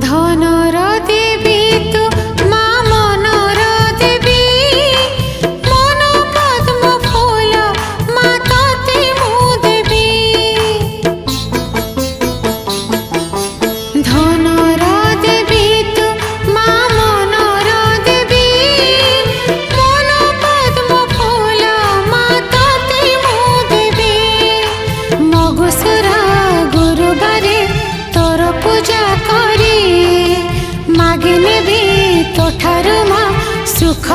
धनर देवी तू मा मनर देवी मन पद्म फूल मा तते मु देवी धनर देवी तू मा मनर देवी मन पद्म फूल मा तते मु देवी मगुसुरा गुरुबारे तोर पूजा करी मागिने भी तोठारु मा सुख